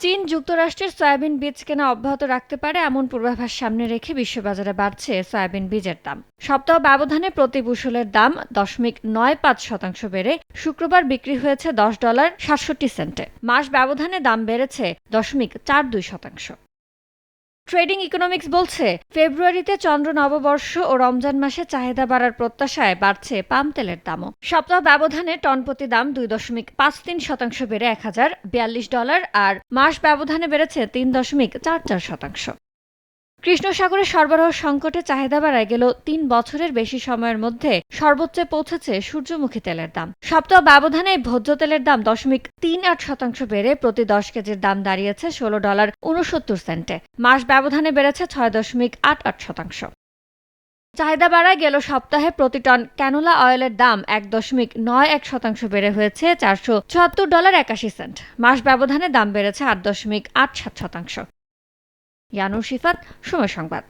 চীন যুক্তরাষ্ট্রের সয়াবিন বীজ কেনা অব্যাহত রাখতে পারে এমন পূর্বাভাস সামনে রেখে বিশ্ববাজারে বাড়ছে সয়াবিন বীজের দাম। সপ্তাহ ব্যবধানে প্রতি বুশলের দাম 0.95% বেড়ে শুক্রবার বিক্রি হয়েছে $10.67। মাস ব্যবধানে দাম বেড়েছে 0.42%। ট্রেডিং ইকোনমিক্স বলছে, ফেব্রুয়ারিতে চন্দ্র নববর্ষ ও রমজান মাসে চাহিদা বাড়ার প্রত্যাশায় বাড়ছে পাম তেলের দামও। সপ্তাহ ব্যবধানে টনপ্রতি দাম 2.53% বেড়ে $1042 আর মাস ব্যবধানে বেড়েছে 3.44%। কৃষ্ণ সাগরে সরবরাহ সংকটে চাহিদা বাড়ায় গেল 3 বছরের বেশি সময়ের মধ্যে সর্বোচ্চ পৌঁছেছে সূর্যমুখী তেলের দাম। সপ্তাহ ব্যবধানে ভোজ্য তেলের দাম 0.38% বেড়ে প্রতি 10 কেজির দাম দাঁড়িয়েছে $16.69। মাস ব্যবধানে বেড়েছে 6.88%। চাহিদা বাড়ায় গেল সপ্তাহে প্রতি টন ক্যানোলা অয়েলের দাম 1.91% বেড়ে হয়েছে $474.81। মাস ব্যবধানে দাম বেড়েছে 8.87%। ইয়ানুর শিফাত, সময় সংবাদ।